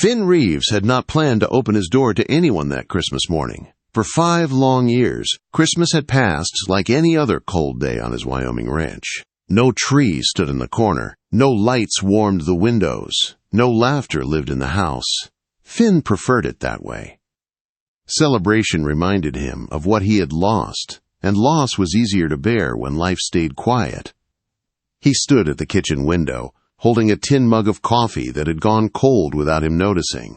Finn Reeves had not planned to open his door to anyone that Christmas morning. For 5 long years, Christmas had passed like any other cold day on his Wyoming ranch. No tree stood in the corner, no lights warmed the windows, no laughter lived in the house. Finn preferred it that way. Celebration reminded him of what he had lost, and loss was easier to bear when life stayed quiet. He stood at the kitchen window, holding a tin mug of coffee that had gone cold without him noticing.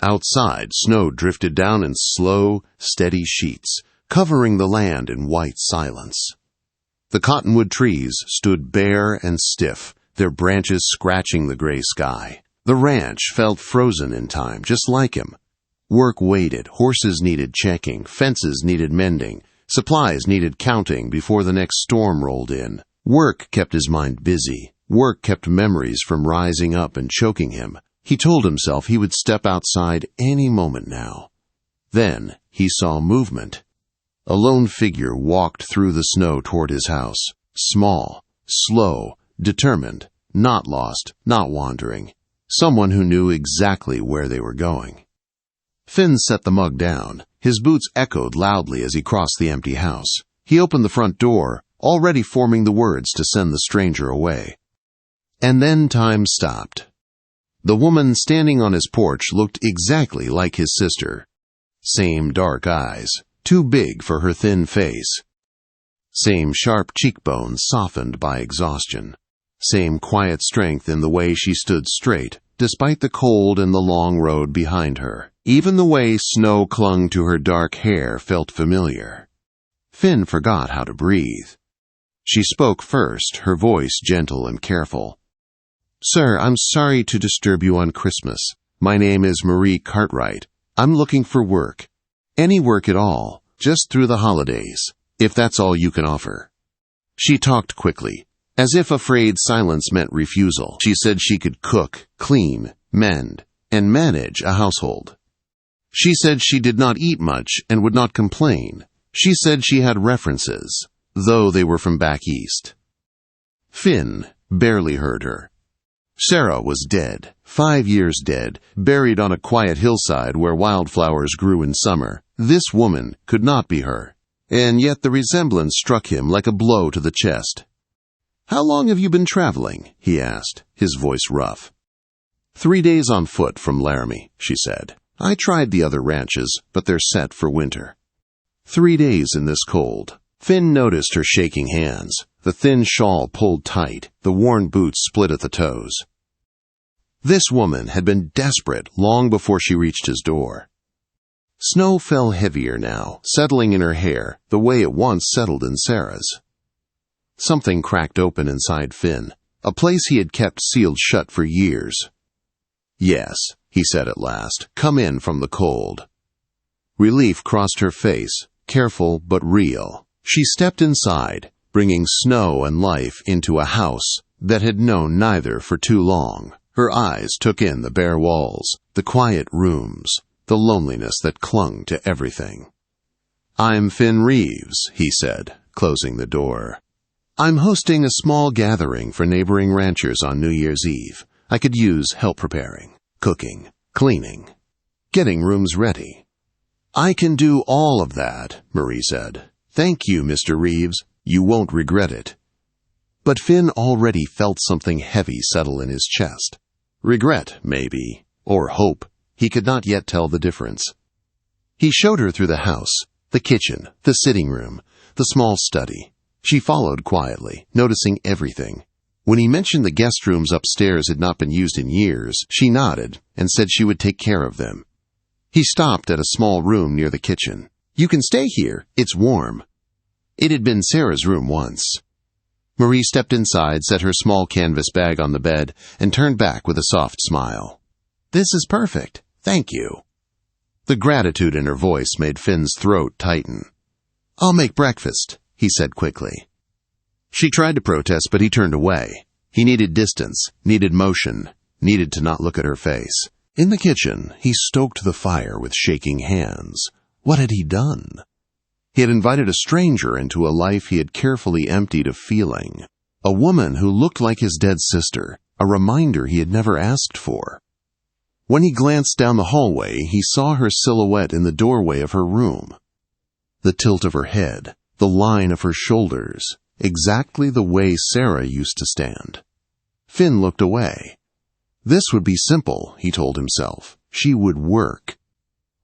Outside, snow drifted down in slow, steady sheets, covering the land in white silence. The cottonwood trees stood bare and stiff, their branches scratching the gray sky. The ranch felt frozen in time, just like him. Work waited, horses needed checking, fences needed mending, supplies needed counting before the next storm rolled in. Work kept his mind busy. Work kept memories from rising up and choking him. He told himself he would step outside any moment now. Then he saw movement. A lone figure walked through the snow toward his house. Small, slow, determined, not lost, not wandering. Someone who knew exactly where they were going. Finn set the mug down. His boots echoed loudly as he crossed the empty house. He opened the front door, already forming the words to send the stranger away. And then time stopped. The woman standing on his porch looked exactly like his sister. Same dark eyes, too big for her thin face. Same sharp cheekbones softened by exhaustion. Same quiet strength in the way she stood straight, despite the cold and the long road behind her. Even the way snow clung to her dark hair felt familiar. Finn forgot how to breathe. She spoke first, her voice gentle and careful. "Sir, I'm sorry to disturb you on Christmas. My name is Marie Cartwright. I'm looking for work. Any work at all, just through the holidays, if that's all you can offer." She talked quickly, as if afraid silence meant refusal. She said she could cook, clean, mend, and manage a household. She said she did not eat much and would not complain. She said she had references, though they were from back east. Finn barely heard her. Sarah was dead, 5 years dead, buried on a quiet hillside where wildflowers grew in summer. This woman could not be her, and yet the resemblance struck him like a blow to the chest. "How long have you been traveling?" he asked, his voice rough. 3 days on foot from Laramie," she said. "I tried the other ranches, but they're set for winter." 3 days in this cold. Finn noticed her shaking hands, the thin shawl pulled tight, the worn boots split at the toes. This woman had been desperate long before she reached his door. Snow fell heavier now, settling in her hair the way it once settled in Sarah's. Something cracked open inside Finn, a place he had kept sealed shut for years. "Yes," he said at last, "come in from the cold." Relief crossed her face, careful but real. She stepped inside, bringing snow and life into a house that had known neither for too long. Her eyes took in the bare walls, the quiet rooms, the loneliness that clung to everything. "I'm Finn Reeves," he said, closing the door. "I'm hosting a small gathering for neighboring ranchers on New Year's Eve. I could use help preparing, cooking, cleaning, getting rooms ready." "I can do all of that," Marie said. "Thank you, Mr. Reeves. You won't regret it." But Finn already felt something heavy settle in his chest. Regret, maybe, or hope. He could not yet tell the difference. He showed her through the house, the kitchen, the sitting room, the small study. She followed quietly, noticing everything. When he mentioned the guest rooms upstairs had not been used in years, she nodded and said she would take care of them. He stopped at a small room near the kitchen. "You can stay here. It's warm." It had been Sarah's room once. Marie stepped inside, set her small canvas bag on the bed, and turned back with a soft smile. "This is perfect. Thank you." The gratitude in her voice made Finn's throat tighten. "I'll make breakfast," he said quickly. She tried to protest, but he turned away. He needed distance, needed motion, needed to not look at her face. In the kitchen, he stoked the fire with shaking hands. What had he done? He had invited a stranger into a life he had carefully emptied of feeling. A woman who looked like his dead sister, a reminder he had never asked for. When he glanced down the hallway, he saw her silhouette in the doorway of her room. The tilt of her head, the line of her shoulders, exactly the way Sarah used to stand. Finn looked away. This would be simple, he told himself. She would work.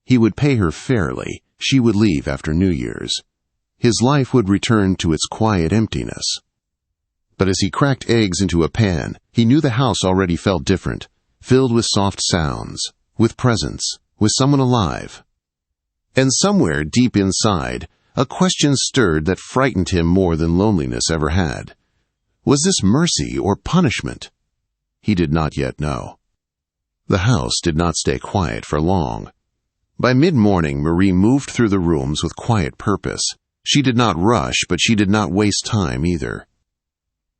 He would pay her fairly. She would leave after New Year's. His life would return to its quiet emptiness. But as he cracked eggs into a pan, he knew the house already felt different, filled with soft sounds, with presence, with someone alive. And somewhere deep inside, a question stirred that frightened him more than loneliness ever had. Was this mercy or punishment? He did not yet know. The house did not stay quiet for long. By mid-morning, Marie moved through the rooms with quiet purpose. She did not rush, but she did not waste time either.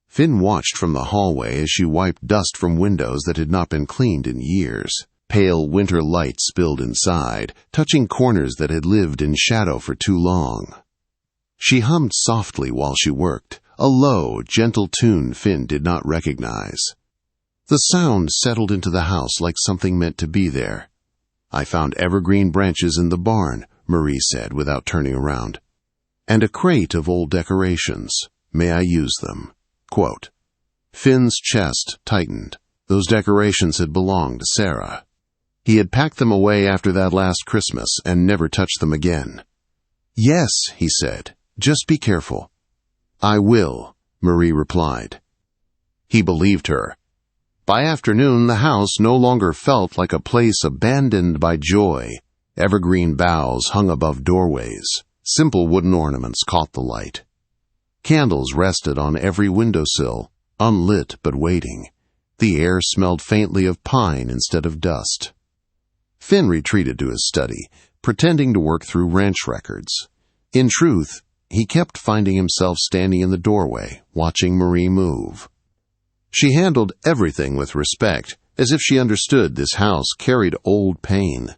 Finn watched from the hallway as she wiped dust from windows that had not binn cleaned in years. Pale winter light spilled inside, touching corners that had lived in shadow for too long. She hummed softly while she worked, a low, gentle tune Finn did not recognize. The sound settled into the house like something meant to be there. I found evergreen branches in the barn, Marie said without turning around. And a crate of old decorations. May I use them? Quote. Finn's chest tightened. Those decorations had belonged to Sarah. He had packed them away after that last Christmas and never touched them again. Yes, he said. Just be careful. I will, Marie replied. He believed her. By afternoon, the house no longer felt like a place abandoned by joy. Evergreen boughs hung above doorways. Simple wooden ornaments caught the light. Candles rested on every windowsill, unlit but waiting. The air smelled faintly of pine instead of dust. Finn retreated to his study, pretending to work through ranch records. In truth, he kept finding himself standing in the doorway, watching Marie move. She handled everything with respect, as if she understood this house carried old pain.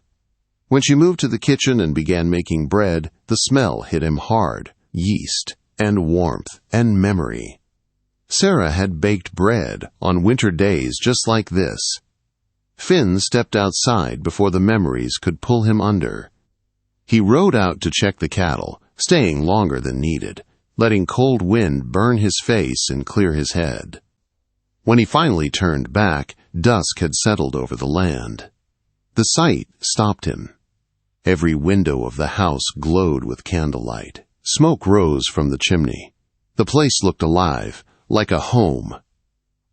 When she moved to the kitchen and began making bread, the smell hit him hard, yeast, and warmth, and memory. Sarah had baked bread on winter days just like this. Finn stepped outside before the memories could pull him under. He rode out to check the cattle, staying longer than needed, letting cold wind burn his face and clear his head. When he finally turned back, dusk had settled over the land. The sight stopped him. Every window of the house glowed with candlelight. Smoke rose from the chimney. The place looked alive, like a home.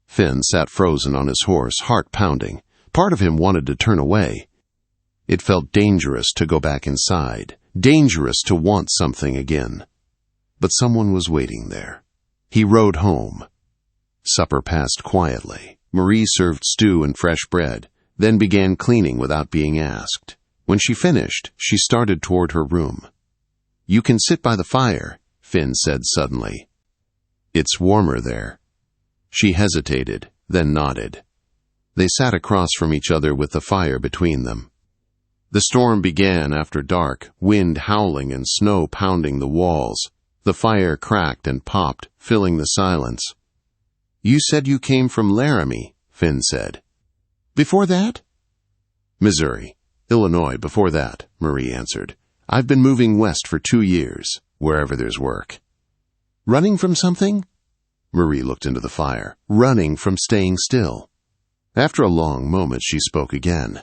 Finn sat frozen on his horse, heart pounding. Part of him wanted to turn away. It felt dangerous to go back inside, dangerous to want something again. But someone was waiting there. He rode home. Supper passed quietly. Marie served stew and fresh bread, then began cleaning without being asked. When she finished, she started toward her room. You can sit by the fire, Finn said suddenly. It's warmer there. She hesitated, then nodded. They sat across from each other with the fire between them. The storm began after dark, wind howling and snow pounding the walls. The fire cracked and popped, filling the silence. You said you came from Laramie, Finn said. Before that? Missouri. Illinois before that, Marie answered. I've been moving west for 2 years, wherever there's work. Running from something? Marie looked into the fire. Running from staying still. After a long moment, she spoke again.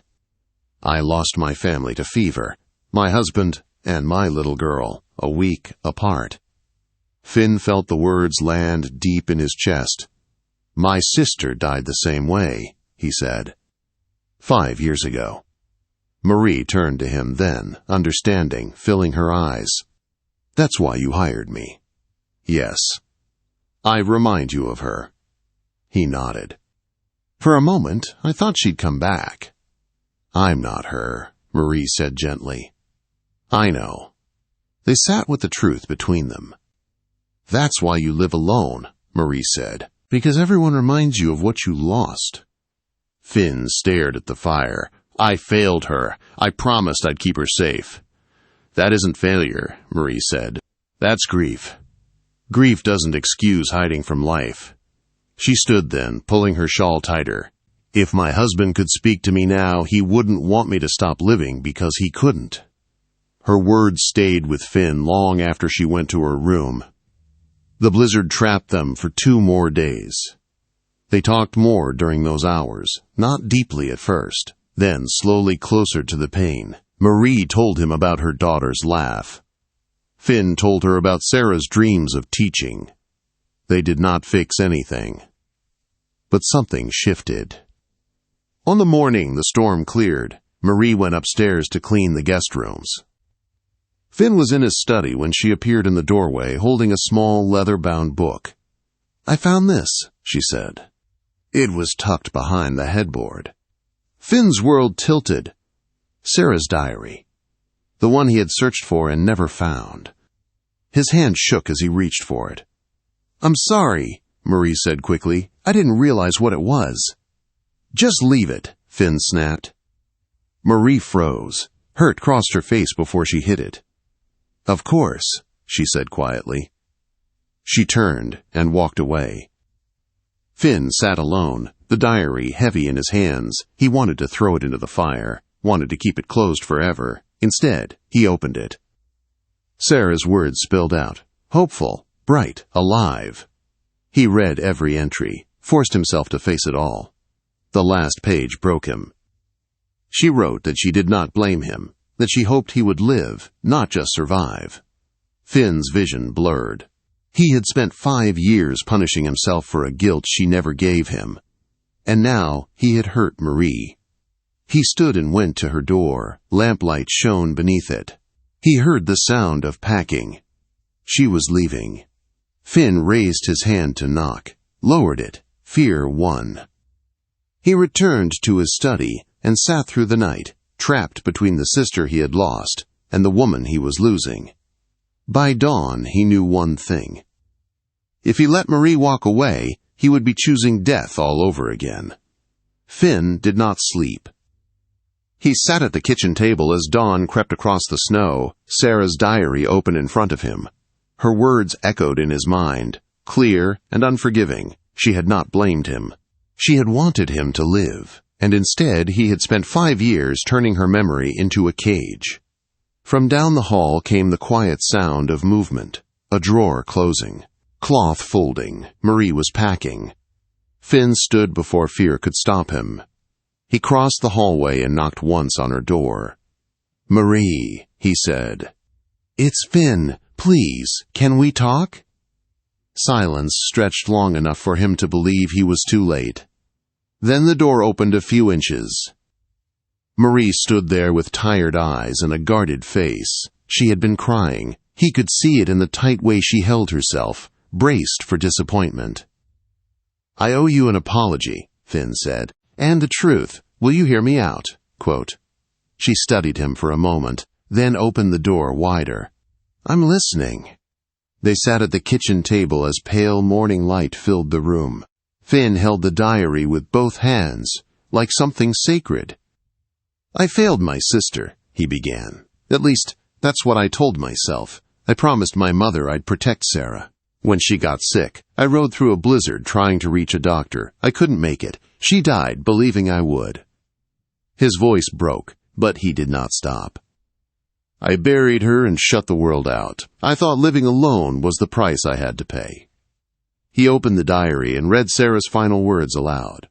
I lost my family to fever, my husband and my little girl, a week apart. Finn felt the words land deep in his chest. My sister died the same way, he said. 5 years ago. Marie turned to him then, understanding, filling her eyes. That's why you hired me. Yes. I remind you of her. He nodded. For a moment, I thought she'd come back. I'm not her, Marie said gently. I know. They sat with the truth between them. That's why you live alone, Marie said. Because everyone reminds you of what you lost. Finn stared at the fire. I failed her. I promised I'd keep her safe. That isn't failure, Marie said. That's grief. Grief doesn't excuse hiding from life. She stood then, pulling her shawl tighter. If my husband could speak to me now, he wouldn't want me to stop living because he couldn't. Her words stayed with Finn long after she went to her room. The blizzard trapped them for 2 more days. They talked more during those hours, not deeply at first, then slowly closer to the pain. Marie told him about her daughter's laugh. Finn told her about Sarah's dreams of teaching. They did not fix anything. But something shifted. On the morning the storm cleared, Marie went upstairs to clean the guest rooms. Finn was in his study when she appeared in the doorway holding a small leather-bound book. "I found this," she said. It was tucked behind the headboard. Finn's world tilted. Sarah's diary. The one he had searched for and never found. His hand shook as he reached for it. "I'm sorry," Marie said quickly. "I didn't realize what it was." "Just leave it," Finn snapped. Marie froze. Hurt crossed her face before she hid it. "Of course," she said quietly. She turned and walked away. Finn sat alone, the diary heavy in his hands. He wanted to throw it into the fire, wanted to keep it closed forever. Instead, he opened it. Sarah's words spilled out. Hopeful, bright, alive. He read every entry, forced himself to face it all. The last page broke him. She wrote that she did not blame him, that she hoped he would live, not just survive. Finn's vision blurred. He had spent 5 years punishing himself for a guilt she never gave him. And now he had hurt Marie. He stood and went to her door. Lamplight shone beneath it. He heard the sound of packing. She was leaving. Finn raised his hand to knock, lowered it. Fear won. He returned to his study and sat through the night, trapped between the sister he had lost and the woman he was losing. By dawn, he knew one thing. If he let Marie walk away, he would be choosing death all over again. Finn did not sleep. He sat at the kitchen table as dawn crept across the snow, Sarah's diary open in front of him. Her words echoed in his mind, clear and unforgiving. She had not blamed him. She had wanted him to live, and instead he had spent 5 years turning her memory into a cage. From down the hall came the quiet sound of movement, a drawer closing, cloth folding. Marie was packing. Finn stood before fear could stop him. He crossed the hallway and knocked once on her door. "Marie," he said. "It's Finn. Please, can we talk?" Silence stretched long enough for him to believe he was too late. Then the door opened a few inches. Marie stood there with tired eyes and a guarded face. She had been crying. He could see it in the tight way she held herself, braced for disappointment. "I owe you an apology," Finn said. "And the truth. Will you hear me out?" Quote. She studied him for a moment, then opened the door wider. "I'm listening." They sat at the kitchen table as pale morning light filled the room. Finn held the diary with both hands, like something sacred. "I failed my sister," he began. "At least, that's what I told myself. I promised my mother I'd protect Sarah. When she got sick, I rode through a blizzard trying to reach a doctor. I couldn't make it. She died, believing I would." His voice broke, but he did not stop. "I buried her and shut the world out. I thought living alone was the price I had to pay." He opened the diary and read Sarah's final words aloud.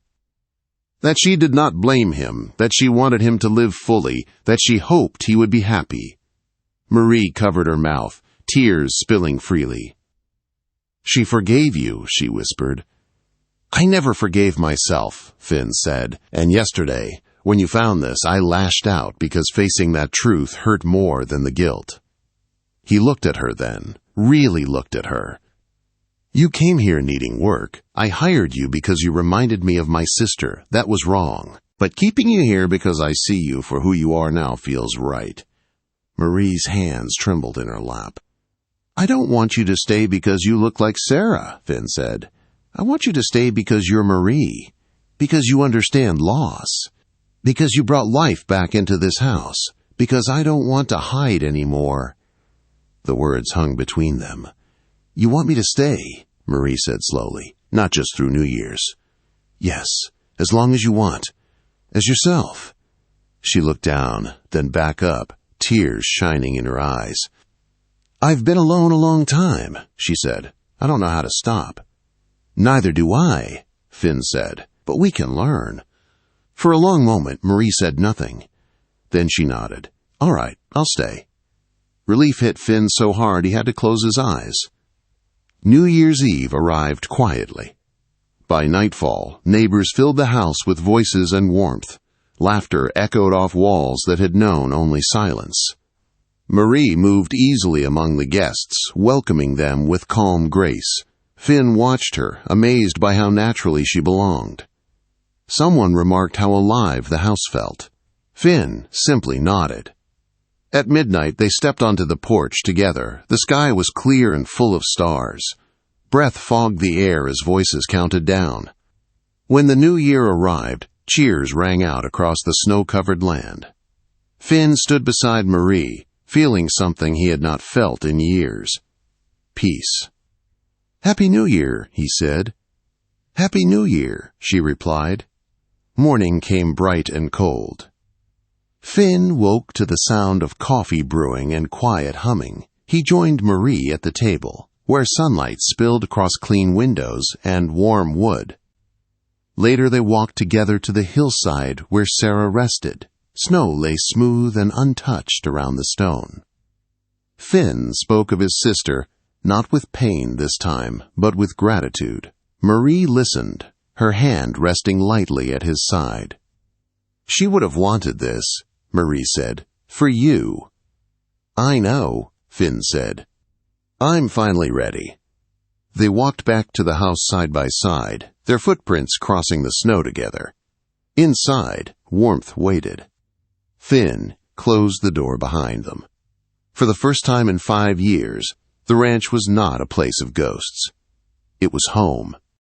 That she did not blame him, that she wanted him to live fully, that she hoped he would be happy. Marie covered her mouth, tears spilling freely. "She forgave you," she whispered. "I never forgave myself," Finn said, "and yesterday, when you found this, I lashed out because facing that truth hurt more than the guilt." He looked at her then, really looked at her. "You came here needing work. I hired you because you reminded me of my sister. That was wrong. But keeping you here because I see you for who you are now feels right." Marie's hands trembled in her lap. "I don't want you to stay because you look like Sarah," Finn said. "I want you to stay because you're Marie, because you understand loss, because you brought life back into this house, because I don't want to hide anymore." The words hung between them. "You want me to stay," Marie said slowly, "not just through New Year's." "Yes, As long as you want. As yourself." She looked down, then back up, tears shining in her eyes. "I've been alone a long time," she said. "I don't know how to stop." "Neither do I," Finn said, "but we can learn." For a long moment, Marie said nothing. Then she nodded. "All right, I'll stay." Relief hit Finn so hard he had to close his eyes. New Year's Eve arrived quietly. By nightfall, neighbors filled the house with voices and warmth. Laughter echoed off walls that had known only silence. Marie moved easily among the guests, welcoming them with calm grace. Finn watched her, amazed by how naturally she belonged. Someone remarked how alive the house felt. Finn simply nodded. At midnight, they stepped onto the porch together. The sky was clear and full of stars. Breath fogged the air as voices counted down. When the new year arrived, cheers rang out across the snow-covered land. Finn stood beside Marie, feeling something he had not felt in years. Peace. "Happy New Year," he said. "Happy New Year," she replied. Morning came bright and cold. Finn woke to the sound of coffee brewing and quiet humming. He joined Marie at the table, where sunlight spilled across clean windows and warm wood. Later they walked together to the hillside where Sarah rested. Snow lay smooth and untouched around the stone. Finn spoke of his sister, not with pain this time, but with gratitude. Marie listened, her hand resting lightly at his side. "She would have wanted this," Marie said, "for you." "I know," Finn said. "I'm finally ready." They walked back to the house side by side, their footprints crossing the snow together. Inside, warmth waited. Finn closed the door behind them. For the first time in 5 years, the ranch was not a place of ghosts. It was home.